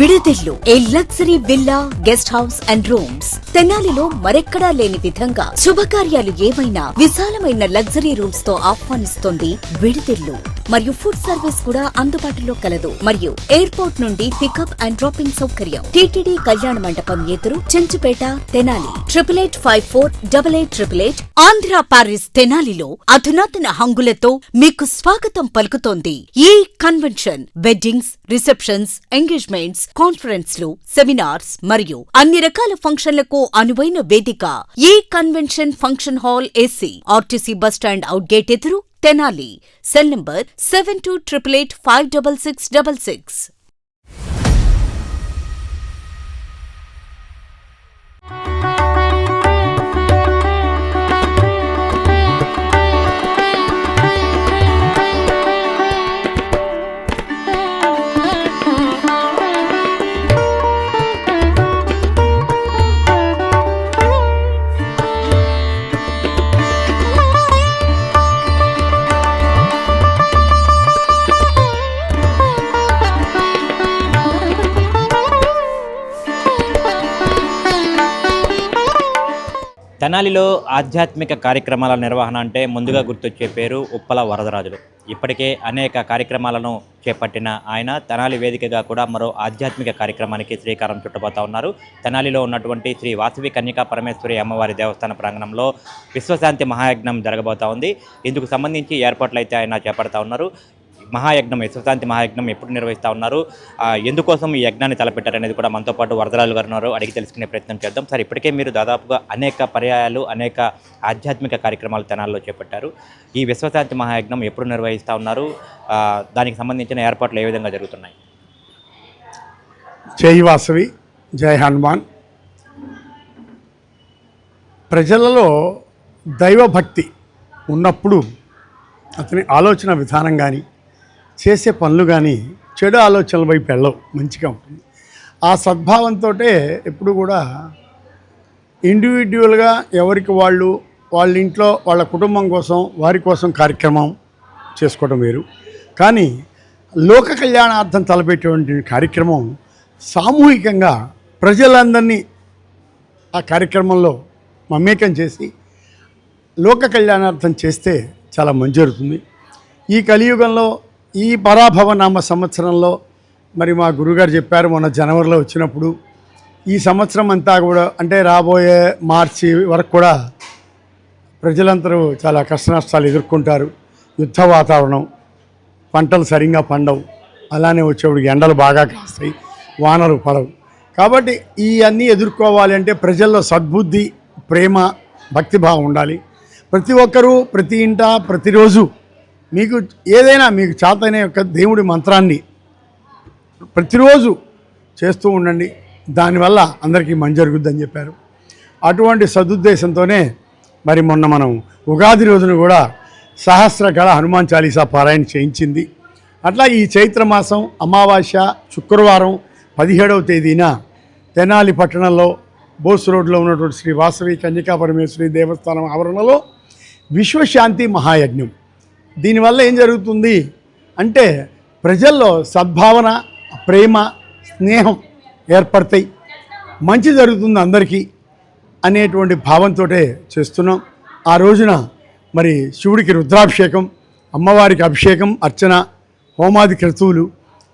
విడిదిల్లు ఏ luxury villa guest house and rooms తెనాలిలో మరెక్కడా లేని విధంగా శుభకార్యాలు ఏమైనా విశాలమైన లగ్జరీ రూమ్స్ తో ఆహ్వానిస్తోంది విడిదిల్లు. మరియు ఫుడ్ సర్వీస్ కూడా అందుబాటులో కలదు. మరియు ఎయిర్పోర్ట్ నుండి పికప్ అండ్ డ్రాపింగ్ సౌకర్యం. టీటీడీ కళ్యాణ మండపం ఎదురు చెంచుపేట తెనాలి 88548888. ఆంధ్ర పారిస్ తెనాలిలో అధునాతన హంగులతో మీకు స్వాగతం పలుకుతోంది ఈ కన్వెన్షన్. వెడ్డింగ్స్, రిసెప్షన్స్, ఎంగేజ్మెంట్స్, కాన్ఫరెన్స్లు, సెమినార్స్ మరియు అన్ని రకాల ఫంక్షన్లకు అనువైన వేదిక. ఈ convention function hall AC RTC bus stand out gate ఎదురు తెనాలి. Cell number 7288856666. తెనాలిలో ఆధ్యాత్మిక కార్యక్రమాల నిర్వహణ అంటే ముందుగా గుర్తొచ్చే పేరు ఉప్పల వరదరాజులు. ఇప్పటికే అనేక కార్యక్రమాలను చేపట్టిన ఆయన తెనాలి వేదికగా కూడా మరో ఆధ్యాత్మిక కార్యక్రమానికి శ్రీకారం చుట్టబోతా ఉన్నారు. తెనాలిలో ఉన్నటువంటి శ్రీ వాసవి కన్యకా పరమేశ్వరి అమ్మవారి దేవస్థాన ప్రాంగణంలో విశ్వశాంతి మహాయజ్ఞం జరగబోతా ఉంది. ఇందుకు సంబంధించి ఏర్పాట్లు అయితే ఆయన చేపడతా ఉన్నారు. మహాయజ్ఞం, విశ్వశాంతి మహాయజ్ఞం ఎప్పుడు నిర్వహిస్తూ ఉన్నారు, ఎందుకోసం ఈ యజ్ఞాన్ని తలపెట్టారనేది కూడా మనతో పాటు వరదరాజు గారు ఉన్నారు, అడిగి తెలుసుకునే ప్రయత్నం చేద్దాం. సార్, ఇప్పటికే మీరు దాదాపుగా అనేక పర్యాయాలు అనేక ఆధ్యాత్మిక కార్యక్రమాలు తెనాల్లో చేపట్టారు. ఈ విశ్వశాంతి మహాయజ్ఞం ఎప్పుడు నిర్వహిస్తూ ఉన్నారు, దానికి సంబంధించిన ఏర్పాట్లు ఏ విధంగా జరుగుతున్నాయి? జై వాసవి, జై హనుమాన్. ప్రజలలో దైవభక్తి ఉన్నప్పుడు అతని ఆలోచన విధానం కానీ చేసే పనులు కానీ చెడు ఆలోచనల వైపు వెళ్ళవు, మంచిగా ఉంటుంది. ఆ సద్భావంతో ఎప్పుడు కూడా ఇండివిజువల్గా ఎవరికి వాళ్ళు వాళ్ళ ఇంట్లో వాళ్ళ కుటుంబం కోసం వారి కోసం కార్యక్రమం చేసుకోవడం వేరు. కానీ లోక కళ్యాణార్థం తలపెట్టేటువంటి కార్యక్రమం సామూహికంగా ప్రజలందరినీ ఆ కార్యక్రమంలో మమేకం చేసి లోక కళ్యాణార్థం చేస్తే చాలా మంచి జరుగుతుంది. ఈ కలియుగంలో ఈ పరాభవనామ సంవత్సరంలో మరి మా గురుగారు చెప్పారు మొన్న జనవరిలో వచ్చినప్పుడు, ఈ సంవత్సరం అంతా కూడా అంటే రాబోయే మార్చి వరకు కూడా ప్రజలందరూ చాలా కష్టనష్టాలు ఎదుర్కొంటారు. యుద్ధ వాతావరణం, పంటలు సరిగ్గా పండవు, అలానే వచ్చేప్పుడు ఎండలు బాగా కాస్తాయి, వానలు పడవు. కాబట్టి ఈ అన్నీ ఎదుర్కోవాలి అంటే ప్రజల్లో సద్బుద్ధి, ప్రేమ, భక్తిభావం ఉండాలి. ప్రతి ఒక్కరూ ప్రతి ఇంట ప్రతిరోజు మీకు ఏదైనా మీకు చేతనే యొక్క దేవుడి మంత్రాన్ని ప్రతిరోజు చేస్తూ ఉండండి, దానివల్ల అందరికీ మంచి జరుగుద్దని చెప్పారు. అటువంటి సదుద్దేశంతోనే మరి మొన్న మనం ఉగాది రోజున కూడా సహస్రకళ హనుమాన్ చాలీసా పారాయణ చేయించింది. అట్లా ఈ చైత్రమాసం అమావాస్య శుక్రవారం 17వ తేదీన తెనాలి పట్టణంలో బోస్ రోడ్లో ఉన్నటువంటి శ్రీ వాసవి కన్యకా పరమేశ్వరి దేవస్థానం ఆవరణలో విశ్వశాంతి మహాయజ్ఞం. దీనివల్ల ఏం జరుగుతుంది అంటే ప్రజల్లో సద్భావన, ప్రేమ, స్నేహం ఏర్పడతాయి, మంచి జరుగుతుంది అందరికీ అనేటువంటి భావంతో చేస్తున్నాం. ఆ రోజున మరి శివుడికి రుద్రాభిషేకం, అమ్మవారికి అభిషేకం, అర్చన, హోమాది క్రతువులు,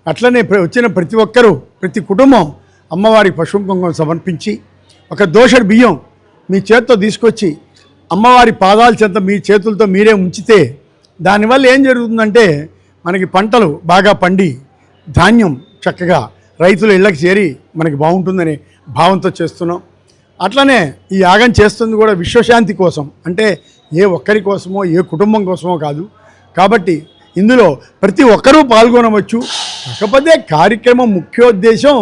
అట్లనే వచ్చిన ప్రతి ఒక్కరూ ప్రతి కుటుంబం అమ్మవారికి పశువు కుంకుమ సమర్పించి ఒక దోషడి బియ్యం మీ చేత్తో తీసుకొచ్చి అమ్మవారి పాదాల చెంత మీ చేతులతో మీరే ఉంచితే దానివల్ల ఏం జరుగుతుందంటే మనకి పంటలు బాగా పండి ధాన్యం చక్కగా రైతుల ఇళ్ళకి చేరి మనకి బాగుంటుందనే భావంతో చేస్తున్నాం. అట్లనే ఈ యాగం చేస్తుంది కూడా విశ్వశాంతి కోసం, అంటే ఏ ఒక్కరి కోసమో ఏ కుటుంబం కోసమో కాదు. కాబట్టి ఇందులో ప్రతి ఒక్కరూ పాల్గొనవచ్చు. కాకపోతే కార్యక్రమం ముఖ్యోద్దేశం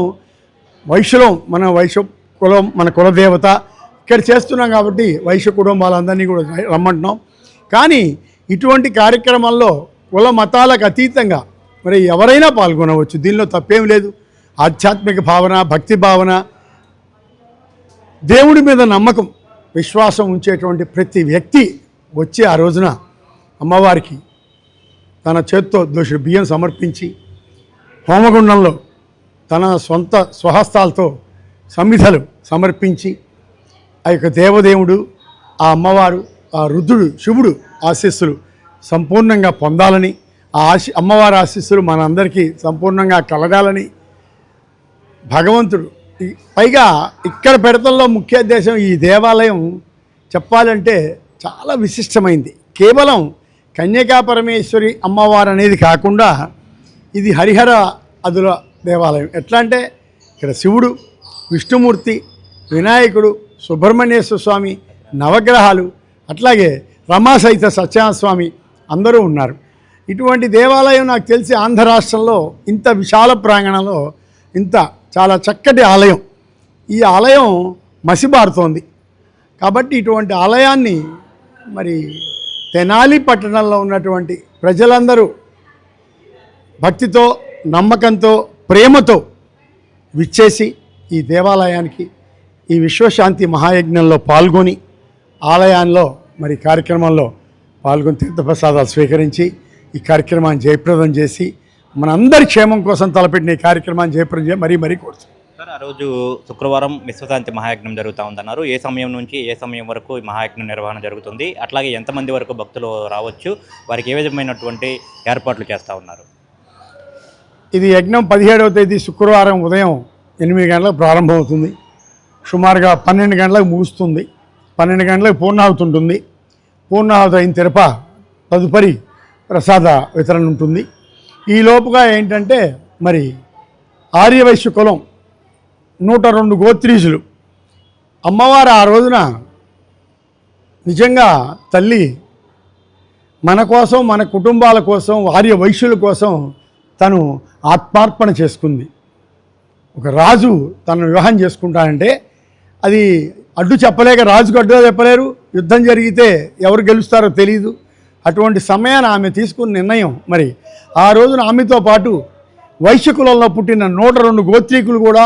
వైశ్యులం, మన వైశ్య కులం, మన కులదేవత ఇక్కడ చేస్తున్నాం కాబట్టి వైశ్య కుటుంబాలందరినీ కూడా రమ్మంటున్నాం. కానీ ఇటువంటి కార్యక్రమాల్లో కుల మతాలకు అతీతంగా మరి ఎవరైనా పాల్గొనవచ్చు, దీనిలో తప్పేం లేదు. ఆధ్యాత్మిక భావన, భక్తి భావన, దేవుడి మీద నమ్మకం, విశ్వాసం ఉంచేటువంటి ప్రతి వ్యక్తి వచ్చి ఆ రోజున అమ్మవారికి తన చేత్తో దోష బియ్యం సమర్పించి హోమగుండంలో తన సొంత స్వహస్తాలతో సమిధలు సమర్పించి ఆ యొక్క దేవదేవుడు, ఆ అమ్మవారు, ఆ రుద్రుడు శివుడు ఆశీస్సులు సంపూర్ణంగా పొందాలని, ఆ అమ్మవారి ఆశీస్సులు మనందరికీ సంపూర్ణంగా కలగాలని భగవంతుడు పైగా ఇక్కడ పెడతంలో ముఖ్య ఉద్దేశం ఈ దేవాలయం చెప్పాలంటే చాలా విశిష్టమైంది. కేవలం కన్యకా పరమేశ్వరి అమ్మవారు అనేది కాకుండా ఇది హరిహర అదుల దేవాలయం. ఎట్లా అంటే ఇక్కడ శివుడు, విష్ణుమూర్తి, వినాయకుడు, సుబ్రహ్మణ్యేశ్వర స్వామి, నవగ్రహాలు, అట్లాగే రమాసహిత సత్యనారాయణ స్వామి అందరూ ఉన్నారు. ఇటువంటి దేవాలయం నాకు తెలిసి ఆంధ్ర రాష్ట్రంలో ఇంత విశాల ప్రాంగణంలో ఇంత చాలా చక్కటి ఆలయం. ఈ ఆలయం మసిబారుతోంది కాబట్టి ఇటువంటి ఆలయాన్ని మరి తెనాలి పట్టణంలో ఉన్నటువంటి ప్రజలందరూ భక్తితో, నమ్మకంతో, ప్రేమతో విచ్చేసి ఈ దేవాలయానికి ఈ విశ్వశాంతి మహాయజ్ఞంలో పాల్గొని ఆలయాల్లో మరి కార్యక్రమంలో పాల్గొని తీర్థప్రసాదాలు స్వీకరించి ఈ కార్యక్రమాన్ని జయప్రదం చేసి మనందరి క్షేమం కోసం తలపెట్టిన ఈ కార్యక్రమాన్ని జయప్రదం చేసి మరీ కోరుతున్నాం. సార్, ఆ రోజు శుక్రవారం విశ్వశాంతి మహాయజ్ఞం జరుగుతూ ఉందన్నారు. ఏ సమయం నుంచి ఏ సమయం వరకు ఈ మహాయజ్ఞం నిర్వహణ జరుగుతుంది, అట్లాగే ఎంతమంది వరకు భక్తులు రావచ్చు, వారికి ఏ విధమైనటువంటి ఏర్పాట్లు చేస్తూ ఉన్నారు? ఇది యజ్ఞం 17వ తేదీ శుక్రవారం ఉదయం 8 గంటలకు ప్రారంభమవుతుంది. సుమారుగా 12 గంటలకు ముగుస్తుంది. 12 గంటలకు పూర్ణాహుతి ఉంటుంది. పూర్ణాహుతి అయిన తెరప తదుపరి ప్రసాద వితరణ ఉంటుంది. ఈ లోపుగా ఏంటంటే మరి ఆర్యవైశ్య కులం 102 గోత్రీజులు అమ్మవారు ఆ రోజున నిజంగా తల్లి మన కోసం, మన కుటుంబాల కోసం, ఆర్య వైశ్యుల కోసం తను ఆత్మార్పణ చేసుకుంది. ఒక రాజు తనను వివాహం చేసుకుంటానంటే అది అడ్డు చెప్పలేక రాజుకు అడ్డు చెప్పలేరు. యుద్ధం జరిగితే ఎవరు గెలుస్తారో తెలియదు. అటువంటి సమయాన్ని ఆమె తీసుకున్న నిర్ణయం మరి ఆ రోజున ఆమెతో పాటు వైశ్య కులంలో పుట్టిన 102 గోత్రీకులు కూడా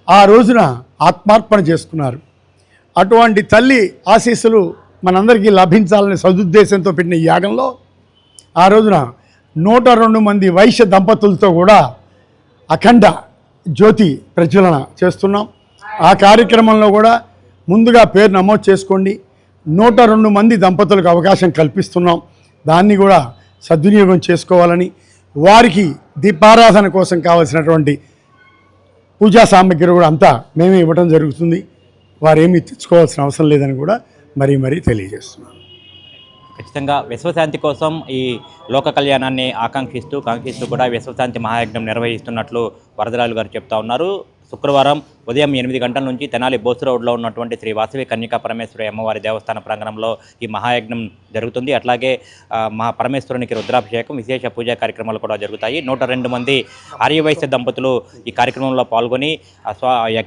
ఆ రోజున ఆత్మార్పణ చేసుకున్నారు. అటువంటి తల్లి ఆశీస్సులు మనందరికీ లభించాలనే సదుద్దేశంతో పెట్టిన ఈ యాగంలో ఆ రోజున 102 మంది వైశ్య దంపతులతో కూడా అఖండ జ్యోతి ప్రజ్వలన చేస్తున్నాం. ఆ కార్యక్రమంలో కూడా ముందుగా పేరు నమోదు చేసుకోండి. 102 మంది దంపతులకు అవకాశం కల్పిస్తున్నాం. దాన్ని కూడా సద్వినియోగం చేసుకోవాలని, వారికి దీపారాధన కోసం కావలసినటువంటి పూజా సామగ్రి కూడా అంతా మేమే ఇవ్వడం జరుగుతుంది. వారేమీ తెచ్చుకోవాల్సిన అవసరం లేదని కూడా మరీ తెలియజేస్తున్నాను. ఖచ్చితంగా విశ్వశాంతి కోసం ఈ లోక కళ్యాణాన్ని కాంక్షిస్తూ కూడా విశ్వశాంతి మహాయజ్ఞం నిర్వహిస్తున్నట్లు వరదరాజు గారు చెప్తా ఉన్నారు. శుక్రవారం ఉదయం 8 గంటల నుంచి తెనాలి బోసు రోడ్లో ఉన్నటువంటి శ్రీ వాసవి కన్యకా పరమేశ్వరి అమ్మవారి దేవస్థాన ప్రాంగణంలో ఈ మహాయజ్ఞం జరుగుతుంది. అట్లాగే పరమేశ్వరునికి రుద్రాభిషేకం, విశేష పూజా కార్యక్రమాలు కూడా జరుగుతాయి. 102 మంది ఆర్యవైశ్య దంపతులు ఈ కార్యక్రమంలో పాల్గొని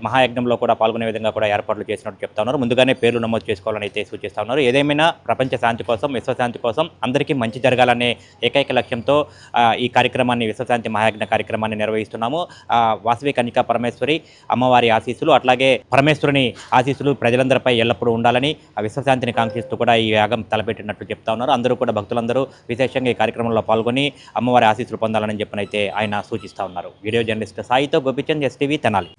మహాయజ్ఞంలో కూడా పాల్గొనే విధంగా కూడా ఏర్పాట్లు చేసినట్టు చెప్తా ఉన్నారు. ముందుగానే పేర్లు నమోదు చేసుకోవాలని అయితే సూచిస్తూ ఉన్నారు. ఏదేమైనా ప్రపంచ శాంతి కోసం, విశ్వశాంతి కోసం, అందరికీ మంచి జరగాలనే ఏకైక లక్ష్యంతో ఈ కార్యక్రమాన్ని, విశ్వశాంతి మహాయజ్ఞ కార్యక్రమాన్ని నిర్వహిస్తున్నాము. వాసవి కన్యకా పరమేశ్వరి అమ్మవారి ఆశీస్సులు, అట్లాగే పరమేశ్వరుని ఆశీస్సులు ప్రజలందరిపై ఎల్లప్పుడూ ఉండాలని, ఆ విశ్వశాంతిని కాంక్షిస్తూ కూడా ఈ యాగం తలపెట్టినట్లు చెప్తా ఉన్నారు. అందరూ కూడా భక్తులందరూ విశేషంగా ఈ కార్యక్రమంలో పాల్గొని అమ్మవారి ఆశీస్సులు పొందాలని చెప్పనైతే ఆయన సూచిస్తూ ఉన్నారు. వీడియో జర్నలిస్ట్ సాయితో గోపిచంద్, ఎస్టీవీ తెనాలి.